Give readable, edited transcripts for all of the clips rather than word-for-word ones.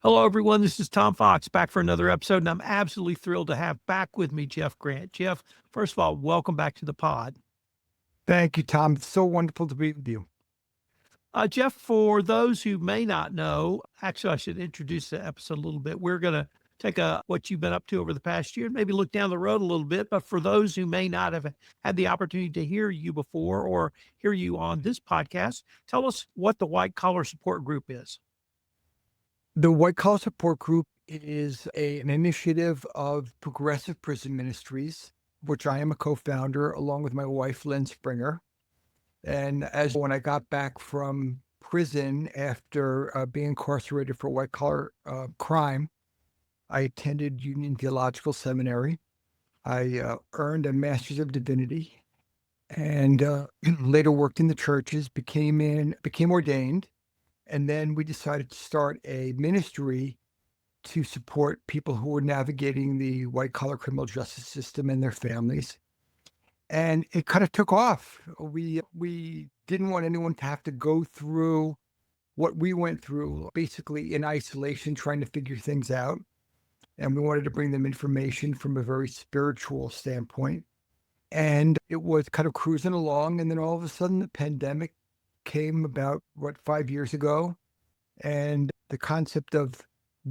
Hello, everyone. This is Tom Fox back for another episode, and I'm absolutely thrilled to have back with me Jeff Grant. Jeff, first of all, welcome back to the pod. Thank you, Tom. It's so wonderful to be with you. Jeff, for those who may not know, actually, I should introduce the episode a little bit. We're going to take what you've been up to over the past year and maybe look down the road a little bit. But for those who may not have had the opportunity to hear you before or hear you on this podcast, tell us what the White Collar Support Group is. The White Collar Support Group is an initiative of Progressive Prison Ministries, which I am a co-founder along with my wife, Lynn Springer. And as when I got back from prison after being incarcerated for white collar crime, I attended Union Theological Seminary. I earned a Master's of Divinity and later worked in the churches, became ordained. And then we decided to start a ministry to support people who were navigating the white collar criminal justice system and their families. And it kind of took off. We didn't want anyone to have to go through what we went through, basically in isolation, trying to figure things out. And we wanted to bring them information from a very spiritual standpoint. And it was kind of cruising along. And then all of a sudden, the pandemic came about, 5 years ago. And the concept of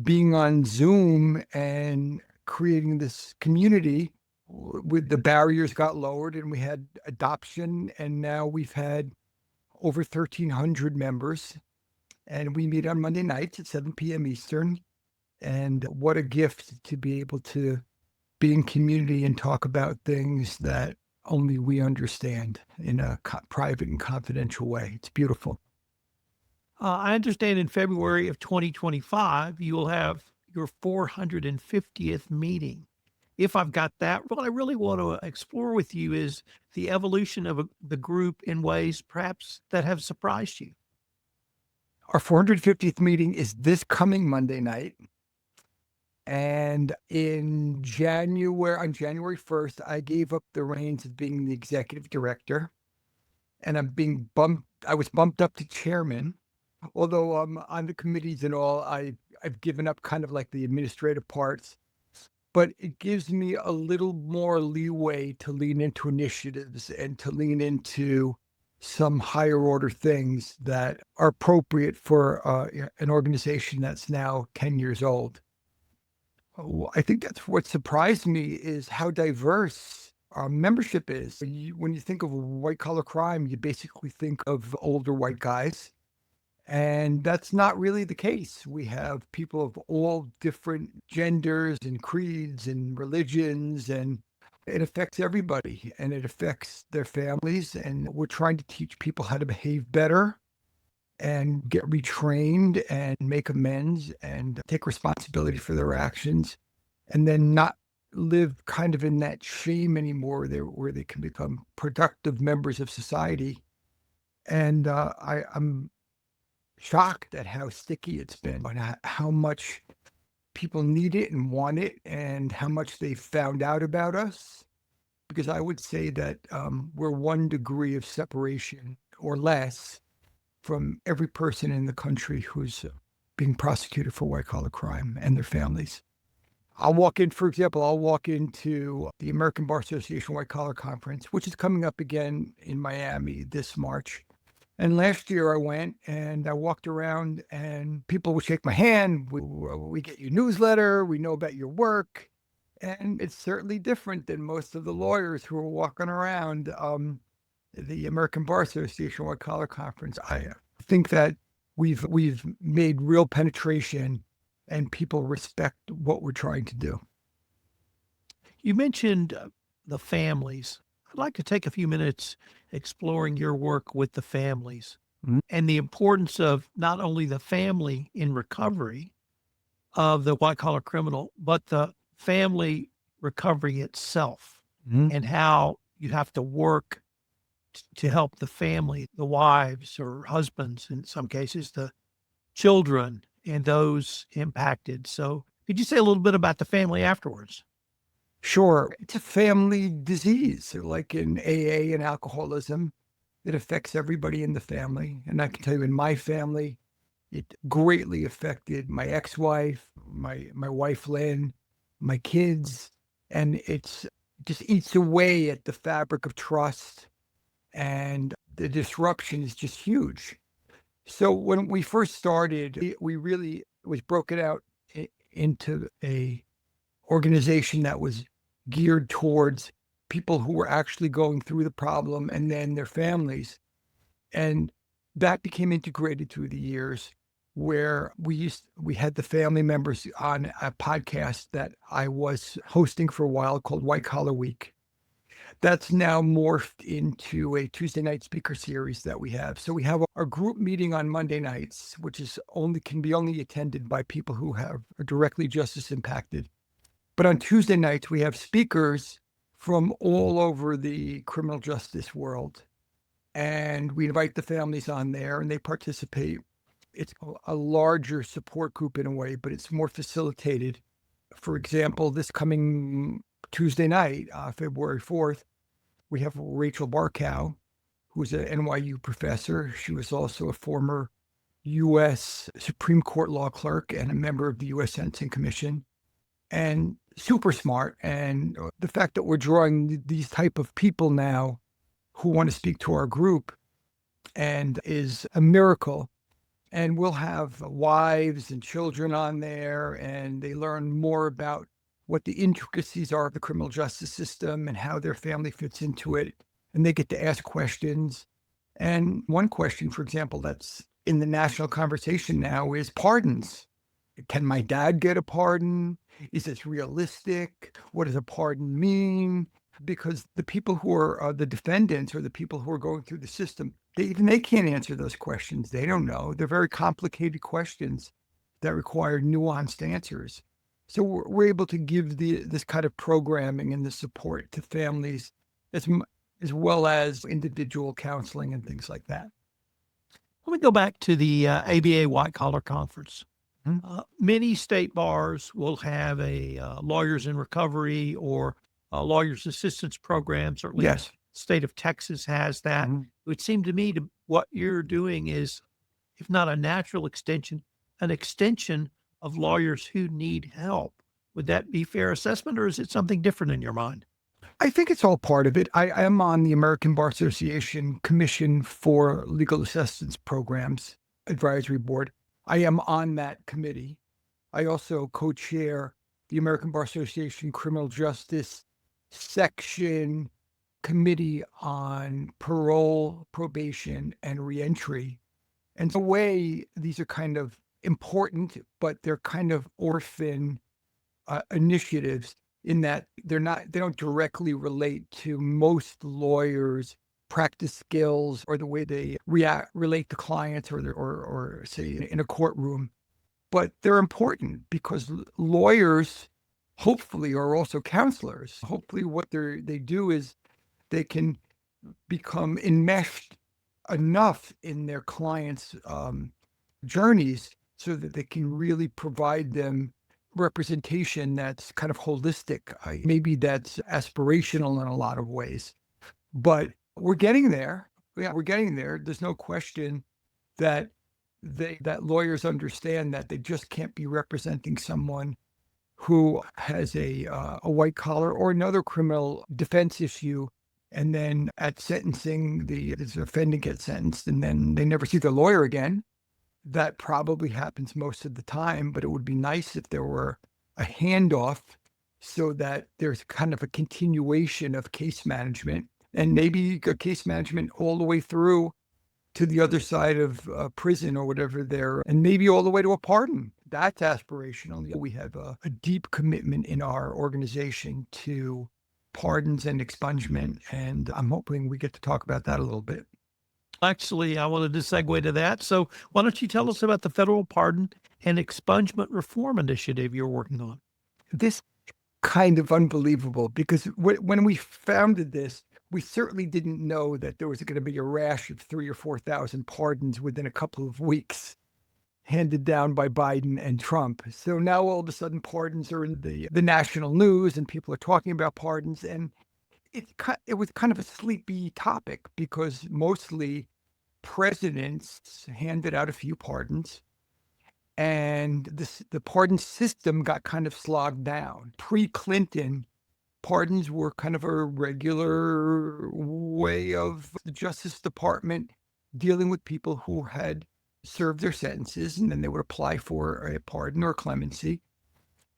being on Zoom and creating this community with the barriers got lowered and we had adoption. And now we've had over 1,300 members. And we meet on Monday nights at 7 p.m. Eastern. And what a gift to be able to be in community and talk about things that only we understand in a private and confidential way. It's beautiful. I understand in February of 2025, you will have your 450th meeting. If I've got that, what I really want to explore with you is the evolution of the group in ways perhaps that have surprised you. Our 450th meeting is this coming Monday night. And on January 1st, I gave up the reins of being the executive director. And I was bumped up to chairman. Although on the committees and all, I've given up kind of like the administrative parts. But it gives me a little more leeway to lean into initiatives and to lean into some higher order things that are appropriate for an organization that's now 10 years old. I think that's what surprised me is how diverse our membership is. When you think of white collar crime, you basically think of older white guys. And that's not really the case. We have people of all different genders and creeds and religions, and it affects everybody and it affects their families. And we're trying to teach people how to behave better and get retrained and make amends and take responsibility for their actions, and then not live kind of in that shame anymore where they can become productive members of society. And I'm shocked at how sticky it's been and how much people need it and want it and how much they found out about us. Because I would say that we're 1 degree of separation or less from every person in the country who's being prosecuted for white collar crime and their families. For example, I'll walk into the American Bar Association White Collar Conference, which is coming up again in Miami this March. And last year I went and I walked around and people would shake my hand. We get your newsletter. We know about your work. And it's certainly different than most of the lawyers who are walking around the American Bar Association White Collar Conference. I think that we've made real penetration and people respect what we're trying to do. You mentioned the families. I'd like to take a few minutes exploring your work with the families and the importance of not only the family in recovery of the white collar criminal, but the family recovery itself and how you have to work to help the family, the wives or husbands, in some cases, the children and those impacted. So could you say a little bit about the family afterwards? Sure. It's a family disease, like in AA and alcoholism. It affects everybody in the family. And I can tell you in my family, It greatly affected my ex-wife, my wife Lynn, my kids, and it's just eats away at the fabric of trust, and the disruption is just huge. So when we first started, we really it was broken out into a organization that was geared towards people who were actually going through the problem and then their families. And that became integrated through the years where we had the family members on a podcast that I was hosting for a while called White Collar Week. That's now morphed into a Tuesday night speaker series that we have. So we have our group meeting on Monday nights, which is only attended by people who are directly justice impacted. But on Tuesday nights, we have speakers from all over the criminal justice world. And we invite the families on there and they participate. It's a larger support group in a way, but it's more facilitated. For example, this coming Tuesday night, February 4th, we have Rachel Barkow, who's an NYU professor. She was also a former U.S. Supreme Court law clerk and a member of the U.S. Sentencing Commission, and super smart. And the fact that we're drawing these type of people now who want to speak to our group and is a miracle. And we'll have wives and children on there, and they learn more about what the intricacies are of the criminal justice system and how their family fits into it. And they get to ask questions. And one question, for example, that's in the national conversation now is pardons. Can my dad get a pardon? Is this realistic? What does a pardon mean? Because the people who are the defendants or the people who are going through the system, they can't answer those questions. They don't know. They're very complicated questions that require nuanced answers. So we're able to give this kind of programming and the support to families as well as individual counseling and things like that. Let me go back to the ABA White Collar Conference. Many state bars will have a lawyers in recovery or lawyers assistance program. Certainly, Yes. the state of Texas has that. It would seem to me what you're doing is, if not a natural extension, an extension of lawyers who need help. Would that be fair assessment, or is it something different in your mind? I think it's all part of it. I am on the American Bar Association Commission for Legal Assistance Programs Advisory Board. I am on that committee. I also co-chair the American Bar Association Criminal Justice Section Committee on Parole, Probation, and Reentry. And in a way, these are kind of important, but they're kind of orphan initiatives in that they don't directly relate to most lawyers' practice skills or the way they relate to clients or say in a courtroom. But they're important because lawyers hopefully are also counselors. Hopefully what they do is they can become enmeshed enough in their clients' journeys so that they can really provide them representation that's kind of holistic. Maybe that's aspirational in a lot of ways, but we're getting there. Yeah, we're getting there. There's no question that that lawyers understand that they just can't be representing someone who has a white collar or another criminal defense issue, and then at sentencing, the offending gets sentenced, and then they never see the lawyer again. That probably happens most of the time, but it would be nice if there were a handoff so that there's kind of a continuation of case management and maybe a case management all the way through to the other side of prison or whatever there, and maybe all the way to a pardon. That's aspirational. We have a deep commitment in our organization to pardons and expungement, and I'm hoping we get to talk about that a little bit. Actually, I wanted to segue to that. So why don't you tell us about the federal pardon and expungement reform initiative you're working on? This kind of unbelievable because when we founded this, we certainly didn't know that there was going to be a rash of 3,000 or 4,000 pardons within a couple of weeks handed down by Biden and Trump. So now all of a sudden pardons are in the national news and people are talking about pardons. And it was kind of a sleepy topic because mostly presidents handed out a few pardons And the pardon system got kind of slogged down. Pre-Clinton, pardons were kind of a regular way of the Justice Department dealing with people who had served their sentences, and then they would apply for a pardon or clemency.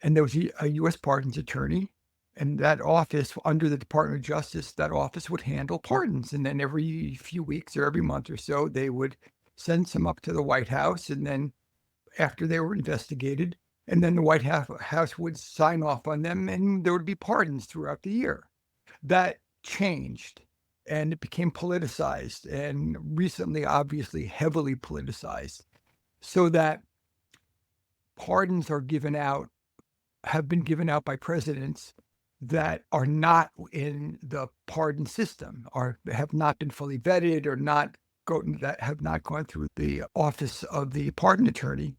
And there was a U.S. pardons attorney, and that office under the Department of Justice, that office would handle pardons. And then every few weeks or every month or so, they would send some up to the White House, and then after they were investigated, and then the White House would sign off on them, and there would be pardons throughout the year. That changed, and it became politicized, and recently, obviously, heavily politicized, so that pardons have been given out by presidents that are not in the pardon system, or have not been fully vetted, or that have not gone through the office of the pardon attorney.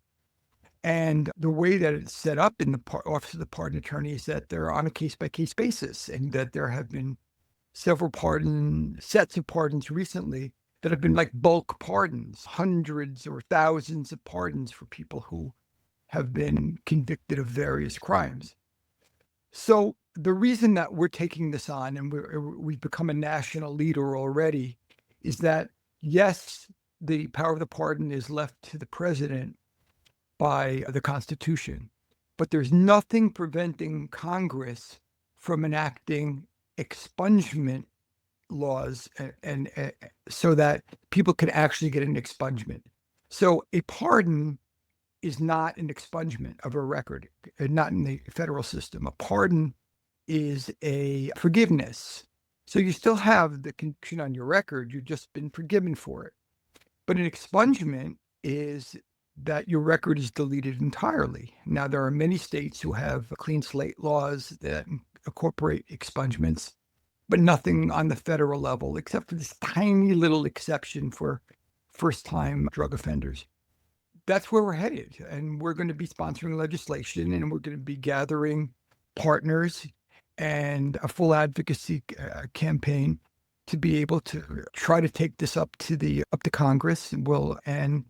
And the way that it's set up in the office of the pardon attorney is that they're on a case-by-case basis, and that there have been several sets of pardons recently that have been like bulk pardons, hundreds or thousands of pardons for people who have been convicted of various crimes. So the reason that we're taking this on, and we've become a national leader already, is that, yes, the power of the pardon is left to the president by the Constitution, but there's nothing preventing Congress from enacting expungement laws and so that people can actually get an expungement. So a pardon is not an expungement of a record, not in the federal system. A pardon is a forgiveness. So you still have the conviction on your record, you've just been forgiven for it. But an expungement is that your record is deleted entirely. Now, there are many states who have clean slate laws that incorporate expungements, but nothing on the federal level, except for this tiny little exception for first-time drug offenders. That's where we're headed, and we're going to be sponsoring legislation, and we're going to be gathering partners and a full advocacy campaign to be able to try to take this up to Congress, and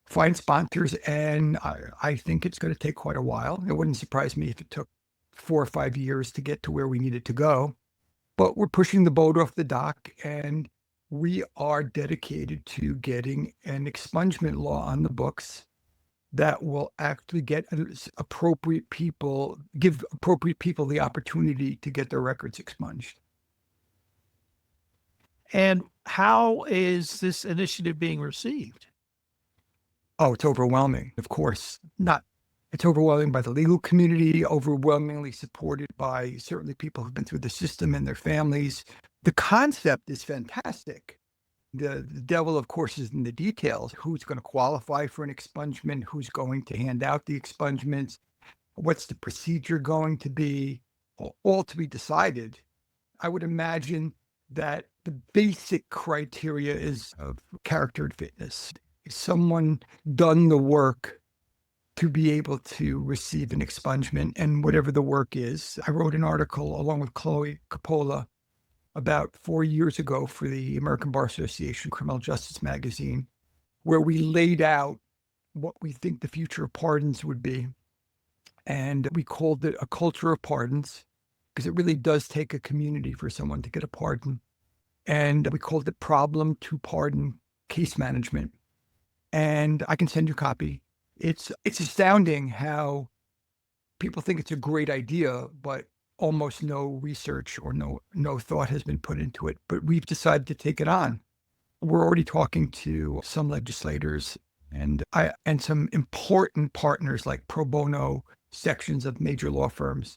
find sponsors. And I think it's going to take quite a while. It wouldn't surprise me if it took 4 or 5 years to get to where we needed to go. But we're pushing the boat off the dock, and we are dedicated to getting an expungement law on the books that will actually give appropriate people the opportunity to get their records expunged. And how is this initiative being received? Oh, it's overwhelming, of course. It's overwhelming by the legal community, overwhelmingly supported by certainly people who've been through the system and their families. The concept is fantastic. The devil, of course, is in the details. Who's going to qualify for an expungement? Who's going to hand out the expungements? What's the procedure going to be? All to be decided. I would imagine that the basic criteria is of character and fitness. Is someone done the work to be able to receive an expungement, and whatever the work is? I wrote an article along with Chloe Coppola about 4 years ago for the American Bar Association Criminal Justice Magazine, where we laid out what we think the future of pardons would be. And we called it a culture of pardons, because it really does take a community for someone to get a pardon. And we called it problem to pardon case management. And I can send you a copy. It's astounding how people think it's a great idea, but almost no research or no thought has been put into it. But we've decided to take it on. We're already talking to some legislators and some important partners like pro bono sections of major law firms.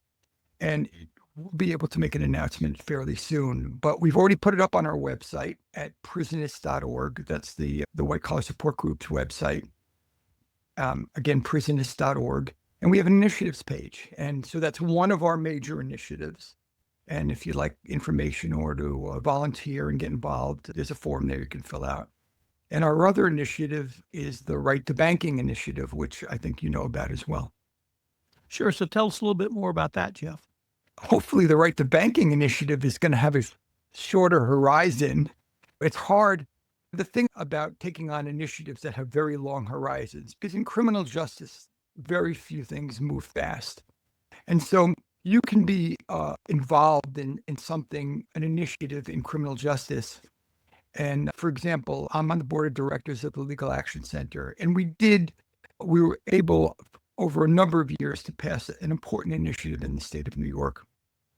And we'll be able to make an announcement fairly soon. But we've already put it up on our website at prisonist.org. That's the White Collar Support Group's website. Again, prisonist.org. And we have an initiatives page. And so that's one of our major initiatives. And if you'd like information or to volunteer and get involved, there's a form there you can fill out. And our other initiative is the Right to Banking initiative, which I think you know about as well. Sure. So tell us a little bit more about that, Jeff. Hopefully the Right to Banking initiative is going to have a shorter horizon. It's hard The thing about taking on initiatives that have very long horizons, because in criminal justice, very few things move fast. And so you can be involved in something, an initiative in criminal justice. And for example, I'm on the board of directors of the Legal Action Center, and we were able over a number of years to pass an important initiative in the state of New York,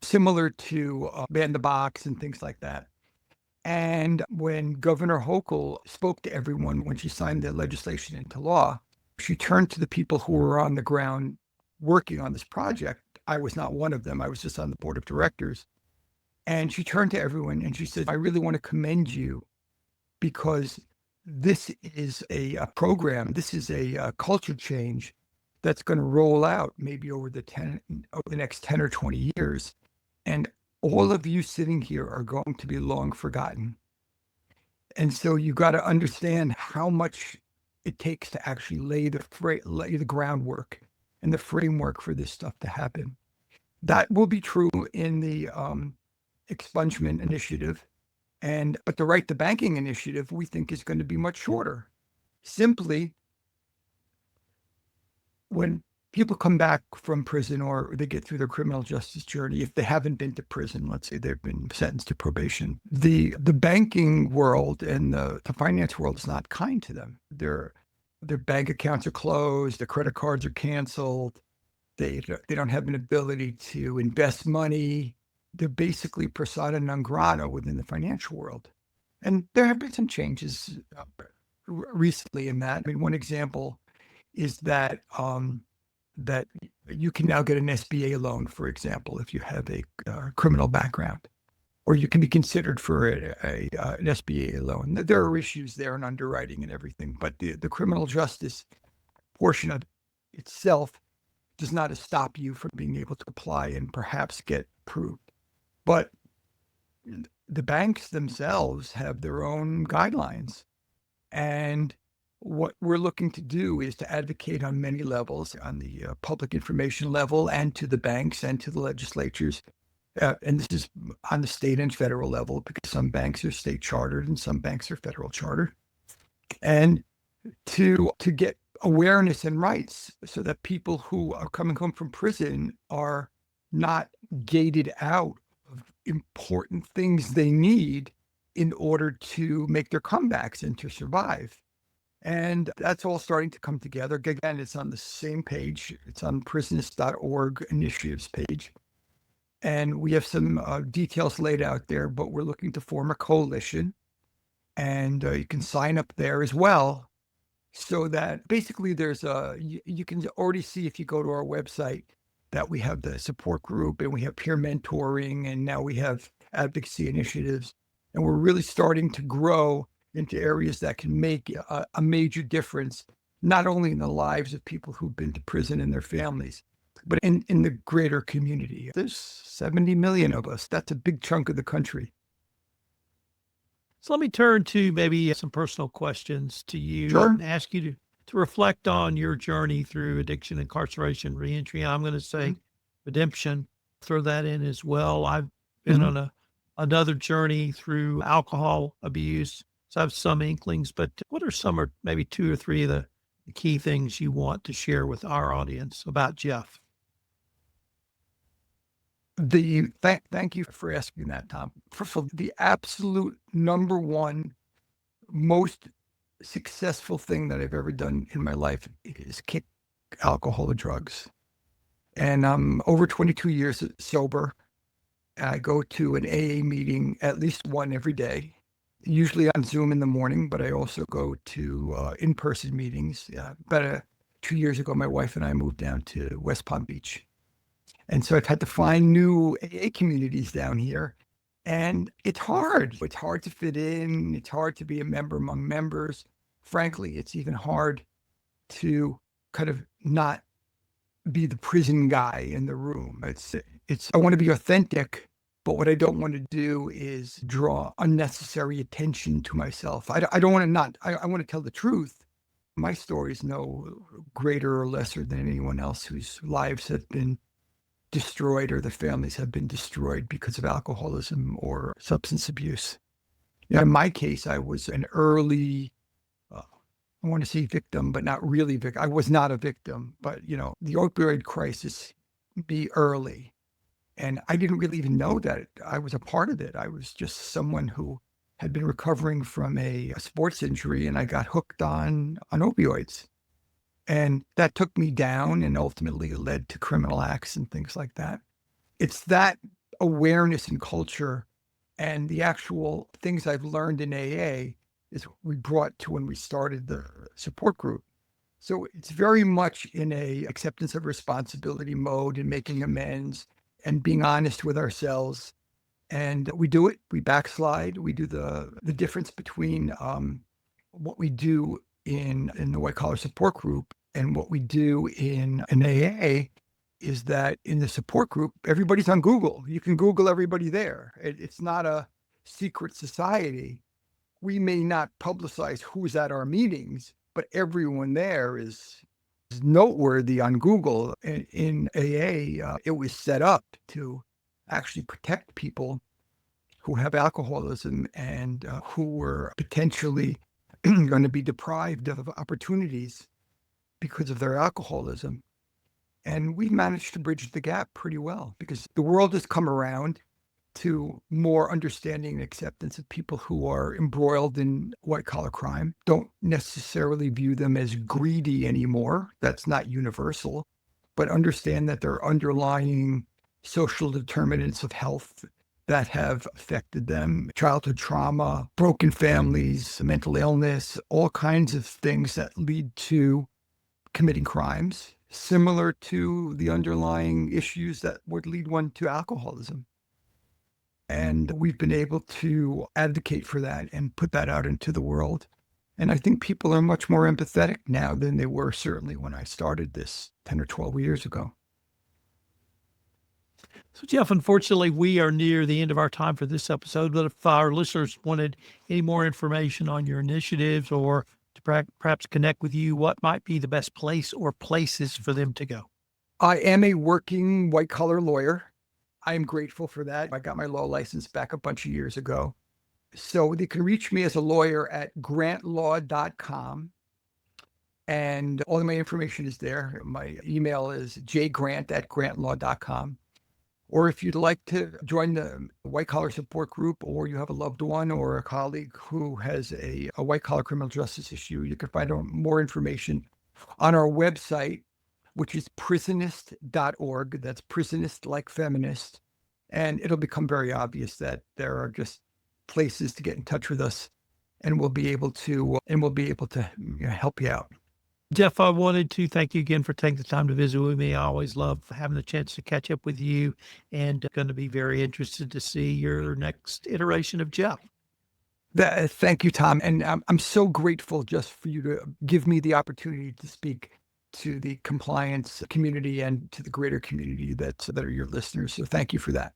similar to ban the box and things like that. And when Governor Hochul spoke to everyone when she signed the legislation into law, she turned to the people who were on the ground working on this project. I was not one of them. I was just on the board of directors. And she turned to everyone and she said, I really want to commend you because this is a program, this is a culture change that's going to roll out maybe over the next 10 or 20 years. And all of you sitting here are going to be long forgotten. And so you got to understand how much it takes to actually lay the groundwork and the framework for this stuff to happen. That will be true in the expungement initiative. But the right to banking initiative, we think, is going to be much shorter. Simply, when people come back from prison or they get through their criminal justice journey, if they haven't been to prison, let's say they've been sentenced to probation, the banking world and the finance world is not kind to them. Their bank accounts are closed, their credit cards are canceled, they don't have an ability to invest money. They're basically persona non grata within the financial world. And there have been some changes recently in that. I mean, one example is that that you can now get an SBA loan, for example, if you have a criminal background, or you can be considered for an SBA loan. There are issues there in underwriting and everything, but the criminal justice portion of itself does not stop you from being able to apply and perhaps get approved. But the banks themselves have their own guidelines. And what we're looking to do is to advocate on many levels, on the public information level and to the banks and to the legislatures. And this is on the state and federal level, because some banks are state chartered and some banks are federal chartered. And to get awareness and rights so that people who are coming home from prison are not gated out of important things they need in order to make their comebacks and to survive. And that's all starting to come together. Again, it's on the same page. It's on prisonist.org initiatives page. And we have some details laid out there, but we're looking to form a coalition. And you can sign up there as well. So that basically you can already see if you go to our website that we have the support group and we have peer mentoring and now we have advocacy initiatives. And we're really starting to grow into areas that can make a major difference, not only in the lives of people who've been to prison and their families, but in the greater community. There's 70 million of us. That's a big chunk of the country. So let me turn to maybe some personal questions to you. Sure. And ask you to reflect on your journey through addiction, incarceration, reentry. I'm going to say redemption, throw that in as well. I've been on another journey through alcohol abuse. So I have some inklings, but what are some or maybe two or three of the key things you want to share with our audience about Jeff? Thank you for asking that, Tom. First of all, the absolute number one most successful thing that I've ever done in my life is kick alcohol or drugs. And I'm over 22 years sober. I go to an AA meeting, at least one every day, usually on Zoom in the morning, but I also go to in-person meetings. About 2 years ago, my wife and I moved down to West Palm Beach. And so I've had to find new AA communities down here. And it's hard. It's hard to fit in. It's hard to be a member among members. Frankly, it's even hard to kind of not be the prison guy in the room. I want to be authentic, but what I don't want to do is draw unnecessary attention to myself. I don't want to I want to tell the truth. My story is no greater or lesser than anyone else whose lives have been destroyed or their families have been destroyed because of alcoholism or substance abuse. Yeah, in my case, I was an early, I want to say victim, but not really victim. I was not a victim, but the opioid crisis be early. And I didn't really even know that I was a part of it. I was just someone who had been recovering from a sports injury, and I got hooked on opioids. And that took me down and ultimately led to criminal acts and things like that. It's that awareness and culture and the actual things I've learned in AA is what we brought to when we started the support group. So it's very much in a acceptance of responsibility mode and making amends and being honest with ourselves. And we do it, we backslide, we do the difference between what we do in the white collar support group and what we do in an AA is that in the support group, everybody's on Google. You can Google everybody there. It's not a secret society. We may not publicize who's at our meetings, but everyone there is noteworthy on Google. In AA, it was set up to actually protect people who have alcoholism and who were potentially going to be deprived of opportunities because of their alcoholism. And we've managed to bridge the gap pretty well because the world has come around to more understanding and acceptance of people who are embroiled in white collar crime, don't necessarily view them as greedy anymore. That's not universal, but understand that there are underlying social determinants of health that have affected them, childhood trauma, broken families, mental illness, all kinds of things that lead to committing crimes, similar to the underlying issues that would lead one to alcoholism. And we've been able to advocate for that and put that out into the world. And I think people are much more empathetic now than they were certainly when I started this 10 or 12 years ago. So, Jeff, unfortunately, we are near the end of our time for this episode. But if our listeners wanted any more information on your initiatives or to perhaps connect with you, what might be the best place or places for them to go? I am a working white collar lawyer. I am grateful for that. I got my law license back a bunch of years ago. So they can reach me as a lawyer at grantlaw.com. And all of my information is there. My email is jgrant@grantlaw.com. Or if you'd like to join the white collar support group, or you have a loved one or a colleague who has a white collar criminal justice issue, you can find out more information on our website, which is prisonist.org. That's prisonist like feminist. And it'll become very obvious that there are just places to get in touch with us, and we'll be able to help you out. Jeff, I wanted to thank you again for taking the time to visit with me. I always love having the chance to catch up with you, and going to be very interested to see your next iteration of Jeff. Thank you, Tom. And I'm so grateful just for you to give me the opportunity to speak to the compliance community and to the greater community that are your listeners. So thank you for that.